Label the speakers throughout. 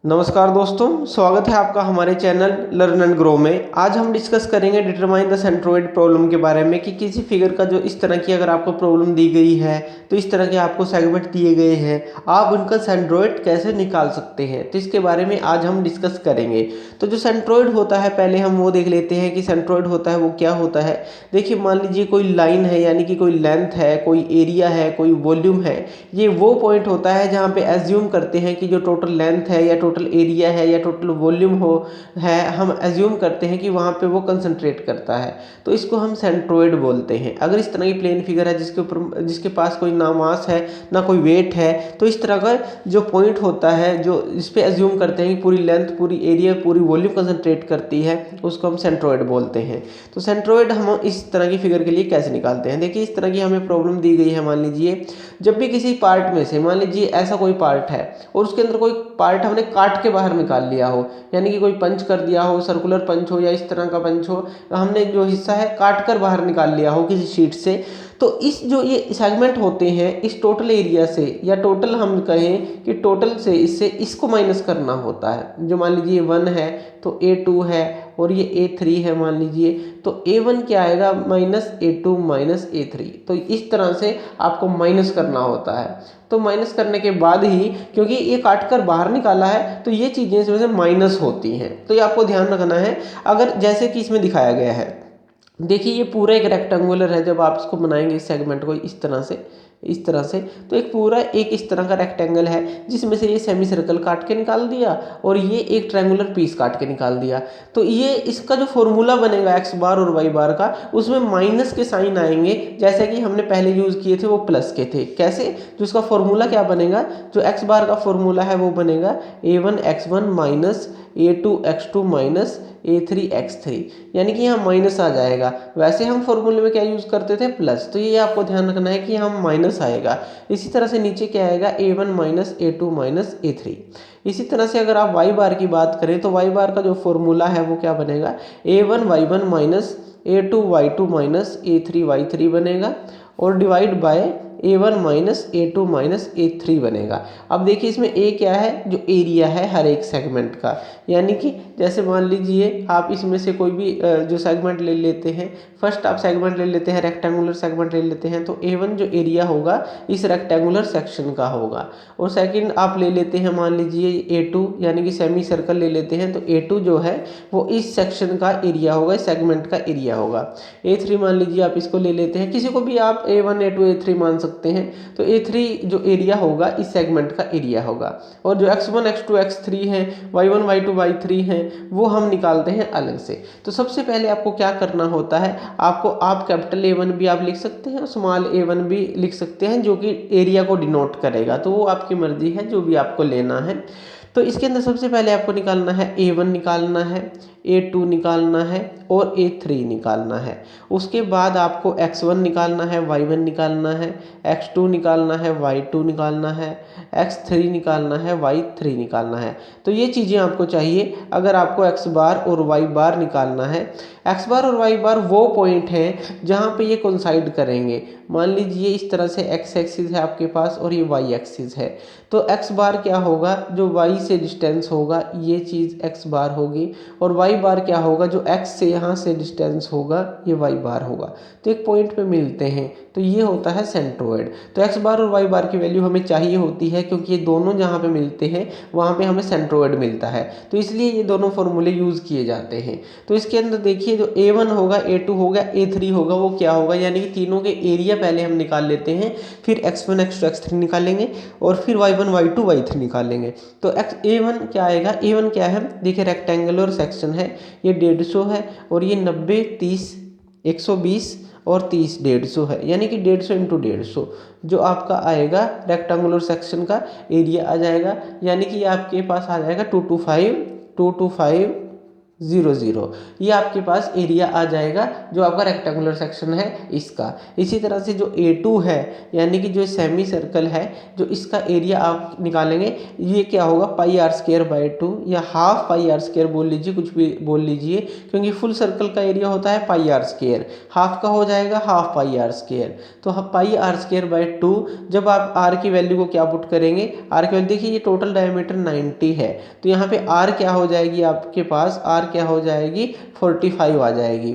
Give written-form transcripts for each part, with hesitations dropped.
Speaker 1: नमस्कार दोस्तों, स्वागत है आपका हमारे चैनल लर्न एंड ग्रो में। आज हम डिस्कस करेंगे डिटरमाइन द सेंट्रोइड प्रॉब्लम के बारे में कि किसी फिगर का जो इस तरह की अगर आपको प्रॉब्लम दी गई है तो इस तरह के आपको सेगमेंट दिए गए हैं, आप उनका सेंट्रोइड कैसे निकाल सकते हैं, तो इसके बारे में आज हम डिस्कस करेंगे। तो जो सेंट्रोइड होता है पहले हम वो देख लेते हैं कि सेंट्रोइड होता है वो क्या होता है। देखिए, मान लीजिए कोई लाइन है, यानी कि कोई लेंथ है, कोई एरिया है, कोई वॉल्यूम है। ये वो पॉइंट होता है जहाँ पे एज्यूम करते हैं कि जो टोटल लेंथ है या टोटल एरिया है या टोटल वॉल्यूम है, हम एज्यूम करते हैं कि वहाँ पे वो कंसंट्रेट करता है, तो इसको हम सेंट्रोइड बोलते हैं। अगर इस तरह की प्लेन फिगर है जिसके पास कोई ना मास है ना कोई वेट है, तो इस तरह का जो पॉइंट होता है जो इस पे एज्यूम करते हैं कि पूरी लेंथ, पूरी एरिया, पूरी वॉल्यूम कंसंट्रेट करती है, उसको हम सेंट्रोइड बोलते हैं। तो सेंट्रोइड हम इस तरह की फिगर के लिए कैसे निकालते हैं। देखिए, इस तरह की हमें प्रॉब्लम दी गई है। मान लीजिए जब भी किसी पार्ट में से, मान लीजिए ऐसा कोई पार्ट है और उसके अंदर कोई पार्ट हमने काट के बाहर निकाल लिया हो, यानी कि कोई पंच कर दिया हो, सर्कुलर पंच हो या इस तरह का पंच हो, हमने जो हिस्सा है काट कर बाहर निकाल लिया हो किसी शीट से, तो इस जो ये सेगमेंट होते हैं इस टोटल एरिया से, या टोटल हम कहें कि टोटल से इससे इसको माइनस करना होता है। जो मान लीजिए 1 है तो A2 है और ये A3 है मान लीजिए, तो A1 क्या आएगा, माइनस A2 माइनस A3। तो इस तरह से आपको माइनस करना होता है। तो माइनस करने के बाद ही, क्योंकि ये काट कर बाहर निकाला है, तो ये चीज़ें इसमें से माइनस होती हैं। तो ये आपको ध्यान रखना है। अगर जैसे कि इसमें दिखाया गया है, देखिए ये पूरा एक रेक्टेंगुलर है। जब आप इसको बनाएंगे इस सेगमेंट को इस तरह से, तो एक पूरा एक इस तरह का रेक्टेंगल है जिसमें से ये सेमी सर्कल काट के निकाल दिया और ये एक ट्रायंगुलर पीस काट के निकाल दिया। तो ये इसका जो फॉर्मूला बनेगा एक्स बार और वाई बार का, उसमें माइनस के साइन आएंगे, जैसे कि हमने पहले यूज़ किए थे वो प्लस के थे। कैसे, जो उसका फॉर्मूला क्या बनेगा, जो एक्स बार का फॉर्मूला है वो बनेगा A1 x1 minus A2 x2 minus A3 x3, यानी कि यहाँ माइनस आ जाएगा। वैसे हम फॉर्मूले में क्या यूज़ करते थे, प्लस, तो ये आपको ध्यान रखना है कि हम माइनस आएगा। इसी तरह से नीचे क्या आएगा, A1 minus A2 minus A3। इसी तरह से अगर आप वाई बार की बात करें तो वाई बार का जो फॉर्मूला है वो क्या बनेगा, A1 y1 minus A2 y2 minus A3 y3 बनेगा और divide by A1 minus A2 minus A3 बनेगा। अब देखिए इसमें A क्या है, जो एरिया है हर एक सेगमेंट का, यानी कि जैसे मान लीजिए आप इसमें से कोई भी जो सेगमेंट ले लेते हैं, फर्स्ट आप सेगमेंट ले लेते हैं, रेक्टेंगुलर सेगमेंट ले लेते हैं, तो A1 जो एरिया होगा इस रेक्टेंगुलर सेक्शन का होगा। और सेकंड आप ले लेते हैं मान लीजिए A2, यानी कि सेमी सर्कल ले लेते हैं, तो A2 जो है वो इस सेक्शन का एरिया होगा, इस सेगमेंट का एरिया होगा। A3 मान लीजिए आप इसको ले लेते हैं, किसी को भी आप A1 A2 A3 मान सकते हैं, तो A3 जो एरिया होगा इस सेगमेंट का एरिया होगा। और जो x1 x2 x3 है, y1 y2 y3 है, वो हम निकालते हैं अलग से। तो सबसे पहले आपको क्या करना होता है, आप कैपिटल A1 भी आप लिख सकते हैं और स्मॉल A1 भी लिख सकते हैं, जो कि एरिया को डिनोट करेगा। तो वो आपकी मर्जी है, जो भी आपको लेना है। तो इसके अंदर सबसे पहले आपको निकालना है A1 निकालना है, A2 निकालना है और A3 निकालना है। उसके बाद आपको x1 निकालना है, y1 निकालना है, x2 निकालना है, y2 निकालना है, x3 निकालना है, y3 निकालना है। तो ये चीज़ें आपको चाहिए अगर आपको x बार और y बार निकालना है। x बार और y बार वो पॉइंट हैं जहाँ पे ये कोइंसाइड करेंगे। मान लीजिए इस तरह से x एक्सिस है आपके पास और ये y एक्सिस है, तो x बार क्या होगा, जो y से डिस्टेंस होगा ये चीज़ x बार होगी, और y बार क्या होगा, जो x से यहाँ से डिस्टेंस होगा ये y बार होगा। तो एक पॉइंट पे मिलते हैं, तो ये होता है सेंट्रोइड। तो x बार और y बार की वैल्यू हमें चाहिए होती है, क्योंकि ये दोनों जहाँ पे मिलते हैं वहाँ पे हमें सेंट्रोइड मिलता है, तो इसलिए ये दोनों फॉर्मूले यूज़ किए जाते हैं। तो इसके अंदर देखिए जो A1 होगा, A2 होगा, A3 होगा, वो क्या होगा, यानी कि तीनों के एरिया पहले हम निकाल लेते हैं, फिर x1 x2 x3 निकालेंगे और फिर y1 y2 y3 निकालेंगे। तो A1 क्या आएगा, A1 क्या है, देखिए रेक्टेंगुलर सेक्शन है, ये 150 है और ये 90 30 120 और 30 150 है, यानी कि 150 इंटू 150 जो आपका आएगा रेक्टेंगुलर सेक्शन का एरिया आ जाएगा, यानी कि आपके पास आ जाएगा 225 0 0। ये आपके पास एरिया आ जाएगा जो आपका रेक्टेंगुलर सेक्शन है इसका। इसी तरह से जो A2 है यानी कि जो सेमी सर्कल है, जो इसका एरिया आप निकालेंगे, ये क्या होगा पाई आर स्क्वायर बाई 2 या हाफ पाई आर स्क्वायर बोल लीजिए, कुछ भी बोल लीजिए, क्योंकि फुल सर्कल का एरिया होता है पाई आर स्क्वायर, हाफ का हो जाएगा हाफ पाई आर स्क्वायर। तो पाई आर स्क्वायर बाई 2, जब आप आर की वैल्यू को क्या पुट करेंगे, आर की वैल्यू देखिए ये टोटल डायमीटर 90 है, तो यहाँ पे आर क्या हो जाएगी आपके पास, आर क्या हो जाएगी 45 आ जाएगी।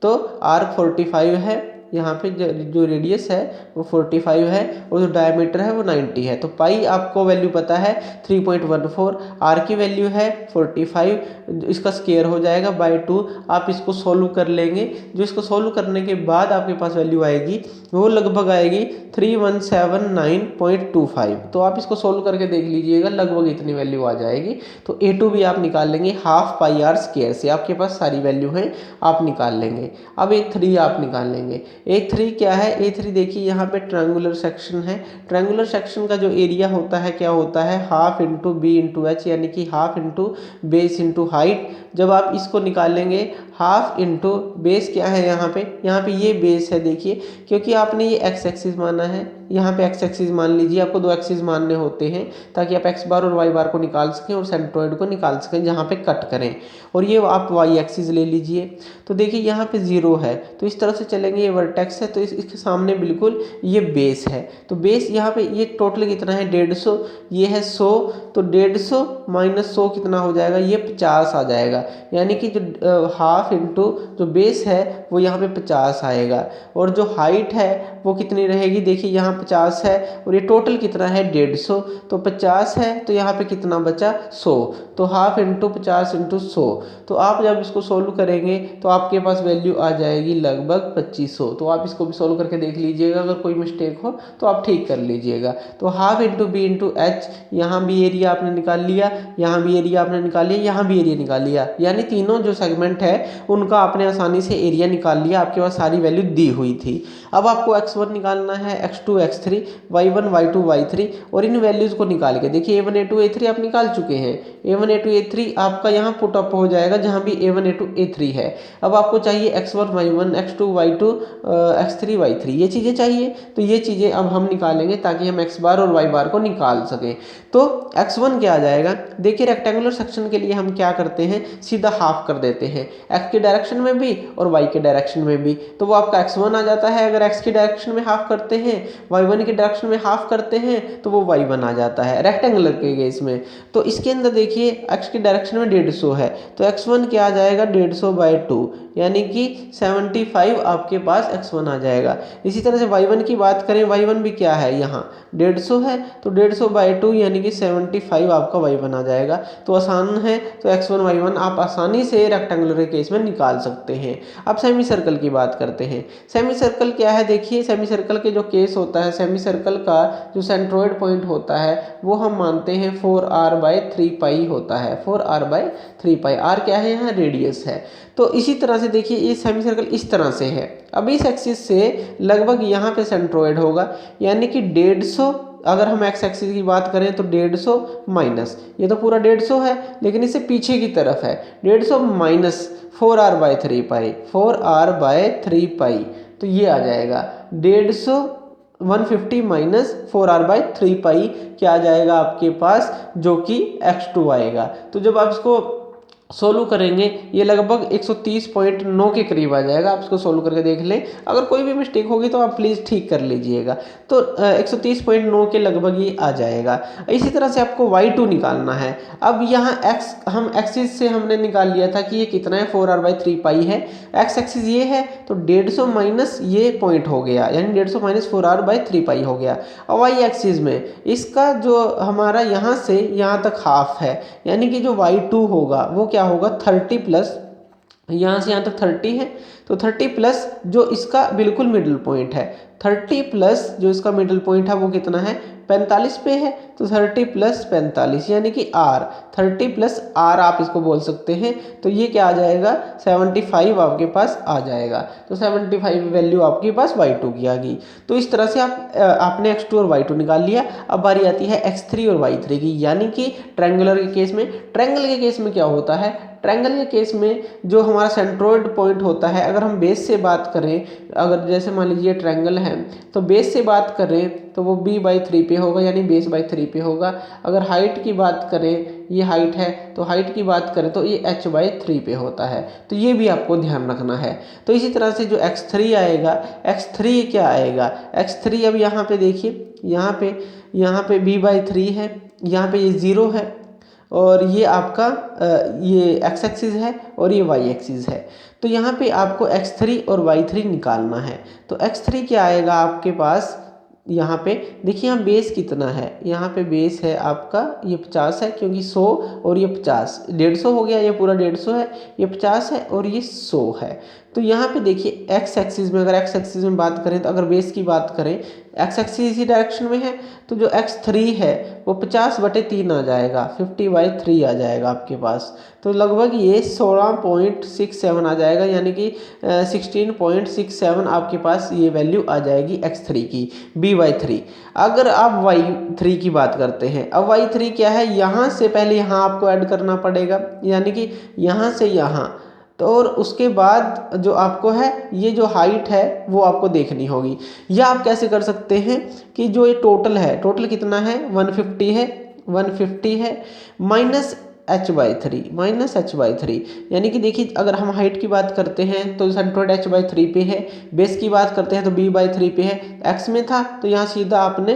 Speaker 1: तो आर 45 है, यहाँ पे जो रेडियस है वो 45 है और जो डायमीटर है वो 90 है। तो पाई आपको वैल्यू पता है 3.14, आर की वैल्यू है 45, इसका स्क्वायर हो जाएगा बाय 2। आप इसको सोल्व कर लेंगे, जो इसको सोल्व करने के बाद आपके पास वैल्यू आएगी वो लगभग आएगी 3179.25। तो आप इसको सोल्व करके देख लीजिएगा, लगभग इतनी वैल्यू आ जाएगी। तो A2 भी आप निकाल लेंगे हाफ पाई आर स्क्वायर से, आपके पास सारी वैल्यू है आप निकाल लेंगे। अब A3 आप निकाल लेंगे। A3 क्या है, A3 देखिए यहाँ पे ट्रायंगुलर सेक्शन है, ट्रायंगुलर सेक्शन का जो एरिया होता है क्या होता है half into B into H, यानी कि half into base into height. जब आप इसको निकालेंगे हाफ इंटू बेस क्या है यहाँ पे ये बेस है देखिए, क्योंकि आपने ये एक्स एक्सिस माना है, यहाँ पे एक्स एक्सिस मान लीजिए, आपको दो एक्सिस मानने होते हैं ताकि आप एक्स बार और वाई बार को निकाल सकें और सेंट्रोइड को निकाल सकें जहाँ पे कट करें। और ये आप वाई एक्सिस ले लीजिए, तो देखिए यहाँ पे 0 है, तो इस तरह से चलेंगे, ये वर्टेक्स है, तो इसके सामने बिल्कुल ये बेस है। तो बेस यहाँ पे ये टोटल कितना है 150, ये है 100, तो 150 माइनस 100 कितना हो जाएगा, ये 50 आ जाएगा। यानी कि जो हाफ इंटू जो बेस है वो यहाँ पे 50 आएगा, और जो हाइट है वो कितनी रहेगी, देखिए यहाँ 50 है और ये टोटल कितना है 150, तो 50 है तो यहाँ पे कितना बचा 100, तो हाफ इंटू 50 इंटू 100। तो आप जब इसको सोल्व करेंगे तो आपके पास वैल्यू आ जाएगी लगभग 2500। तो आप इसको भी सोल्व करके देख लीजिएगा, अगर कोई मिस्टेक हो तो आप ठीक कर लीजिएगा। तो half into B into H, यहाँ भी एरिया आपने निकाल लिया, यहाँ भी एरिया आपने निकाल लिया, यहाँ भी एरिया निकाल लिया, यानी तीनों जो सेगमेंट है उनका आपने आसानी से एरिया निकाल लिया, आपके पास सारी वैल्यू दी हुई थी। अब आपको x1 निकालना है, x2 x3, y1 y2 y3, और इन वैल्यूज को निकाल के देखिए a1 a2 a3 आप निकाल चुके हैं, a1 a2 a3 आपका यहाँ पुट अप हो जाएगा जहाँ भी a1 a2 a3 है। अब आपको चाहिए x1 y1 x2 y2 x3 y3, ये चीज़ें चाहिए, तो ये चीज़ें अब हम निकालेंगे ताकि हम x बार और y बार को निकाल सकें। तो x1 क्या आ जाएगा, देखिए रेक्टेंगुलर सेक्शन के लिए हम क्या करते हैं, सीधा हाफ कर देते हैं, x के डायरेक्शन में भी और y के डायरेक्शन में भी, तो वो आपका x1 आ जाता है। अगर x की डायरेक्शन में हाफ करते हैं, y1 की डायरेक्शन में हाफ करते हैं, तो वो y1 आ जाता है रेक्टेंगुलर के केस में। तो इसके अंदर देखिए x की डायरेक्शन में 150 है, तो x1 क्या आ जाएगा 150 बाई 2, यानी कि 75 आपके पास x1 आ जाएगा। इसी तरह से y1 की बात करें, y1 भी क्या है यहाँ 150 है, तो 150 बाई 2 यानी कि 75 आपका y1 आ जाएगा। तो आसान है, तो x1 y1 आप आसानी से रेक्टेंगुलर के केस में निकाल सकते हैं। अब सेमी सर्कल की बात करते हैं। सेमी सर्कल क्या है, देखिए सेमी सर्कल के जो केस होता है, सेमी सर्कल का जो सेंट्रोइड पॉइंट होता है वो हम मानते हैं 4r/3π होता है, 4r/3π। r क्या है यहाँ रेडियस है। तो इसी तरह से देखिए ये सेमी सर्कल इस तरह से है, अब इस एक्सिस से लगभग यहाँ पे सेंट्रोइड होगा, यानी कि 150, अगर हम एक्स एक्सिस की बात करें तो 150 माइनस, ये तो पूरा 150 है लेकिन इससे पीछे की तरफ है, 150 माइनस 4r/3π, 4r/3π, तो ये आ जाएगा 150 माइनस 4r/3π, क्या आ जाएगा आपके पास, जो कि x2 आएगा। तो जब आप इसको सोल्व करेंगे ये लगभग 130.9 के करीब आ जाएगा। आप इसको सोल्व करके देख लें, अगर कोई भी मिस्टेक होगी तो आप प्लीज़ ठीक कर लीजिएगा। तो 130.9 के लगभग ये आ जाएगा। इसी तरह से आपको y2 निकालना है। अब यहाँ x हम एक्सिस से हमने निकाल लिया था कि ये कितना है 4r/3π है, x एक्सिस ये है, तो 150 माइनस ये पॉइंट हो गया, यानी 150 माइनस 4r/3π हो गया। अब y एक्सिस में इसका जो हमारा यहाँ से यहाँ तक हाफ है, यानी कि जो y2 होगा वो क्या होगा 30 प्लस, यहाँ से यहाँ तक 30 है, तो 30 प्लस जो इसका बिल्कुल मिडिल पॉइंट है 30 प्लस जो इसका मिडिल पॉइंट है वो कितना है 45 पे है, तो 30 प्लस 45 यानी कि r, 30 प्लस r आप इसको बोल सकते हैं। तो ये क्या आ जाएगा 75 आपके पास आ जाएगा। तो 75 वैल्यू आपके पास y2 की आ गई। तो इस तरह से आपने x2 और y2 निकाल लिया। अब बारी आती है x3 और y3 की, यानी कि ट्रायंगुलर के केस में। ट्रायंगल के केस में क्या होता है, ट्रायंगल के केस में जो हमारा सेंट्रोइड पॉइंट होता है, अगर हम बेस से बात करें, अगर जैसे मान लीजिए ट्रायंगल है तो बेस से बात करें तो वो b/3 पे होगा, यानी बेस/3 पे होगा। अगर हाइट की बात करें, ये हाइट है तो हाइट की बात करें तो ये h/3 पे होता है। तो ये भी आपको ध्यान रखना है। तो इसी तरह से जो x3 आएगा, x3 क्या आएगा, x3 अब यहाँ पे देखिए, यहाँ पे b/3 है, यहाँ पे ये 0 है और ये आपका ये x एक्सिस है और ये y एक्सिस है। तो यहाँ पे आपको x3 और y3 निकालना है। तो x3 क्या आएगा आपके पास, यहाँ पे देखिए यहाँ बेस कितना है, यहाँ पे बेस है आपका ये 50 है, क्योंकि 100 और ये 50 150 हो गया, ये पूरा 150 है, ये 50 है और ये 100 है। तो यहाँ पे देखिए x एक्सिस में, अगर x एक्सिस में बात करें तो अगर बेस की बात करें, x एक्सिस इसी डायरेक्शन में है, तो जो x3 है वो 50/3 आ जाएगा, 50/3 आ जाएगा आपके पास। तो लगभग ये 16.67 आ जाएगा, यानी कि 16.67 आपके पास ये वैल्यू आ जाएगी x3 की b/3। अगर आप y3 की बात करते हैं, अब y3 क्या है, यहाँ से पहले यहाँ आपको ऐड करना पड़ेगा, यानी कि यहाँ से यहाँ, तो और उसके बाद जो आपको है ये जो हाइट है वो आपको देखनी होगी। या आप कैसे कर सकते हैं कि जो ये टोटल है, टोटल कितना है 150 है, 150 है माइनस h/3 यानी कि देखिए अगर हम हाइट की बात करते हैं तो सेंट्रोइड h/3 पे है, बेस की बात करते हैं तो b/3 पे है, x में था तो यहाँ सीधा आपने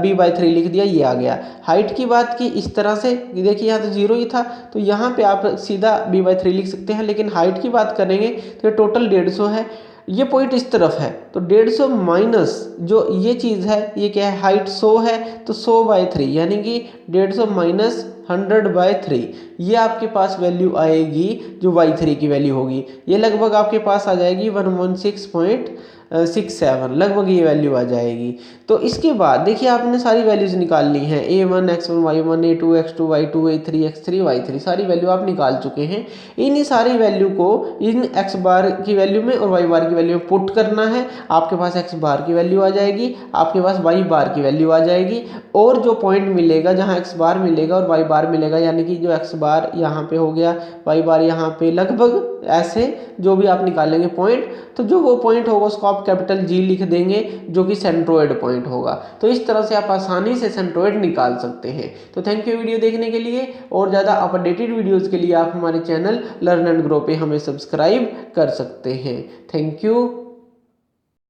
Speaker 1: b/3 लिख दिया, ये आ गया। हाइट की बात की इस तरह से, देखिए यहाँ तो 0 ही था तो यहाँ पे आप सीधा b/3 लिख सकते हैं, लेकिन हाइट की बात करेंगे तो ये टोटल 150 है, ये पॉइंट इस तरफ है, तो 150 माइनस जो ये चीज़ है ये क्या है, हाइट 100 है तो 100/3 यानी कि 150 माइनस 100/3, ये आपके पास वैल्यू आएगी जो y3 की वैल्यू होगी। ये लगभग आपके पास आ जाएगी 116.67, लगभग ये वैल्यू आ जाएगी। तो इसके बाद देखिए आपने सारी वैल्यूज निकाल ली हैं, a1 x1 y1 a2 x2 y2 a3 x3 y3, सारी वैल्यू आप निकाल चुके हैं। इन्हीं सारी वैल्यू को इन x बार की वैल्यू में और y बार की वैल्यू में पुट करना है, आपके पास x बार की वैल्यू आ जाएगी, आपके पास y बार की वैल्यू आ जाएगी, और जो पॉइंट मिलेगा जहाँ x बार मिलेगा और y बार मिलेगा, यानी कि जो x बार यहाँ पे हो गया, y बार यहाँ पे, लगभग ऐसे जो भी आप निकालेंगे पॉइंट, तो जो वो पॉइंट होगा उसको आप कैपिटल G लिख देंगे जो कि सेंट्रोइड पॉइंट होगा। तो इस तरह से आप आसानी से सेंट्रोइड निकाल सकते हैं। तो थैंक यू वीडियो देखने के लिए, और ज़्यादा अपडेटेड वीडियोस के लिए आप हमारे चैनल लर्न एंड ग्रो पे हमें सब्सक्राइब कर सकते हैं। Thank you.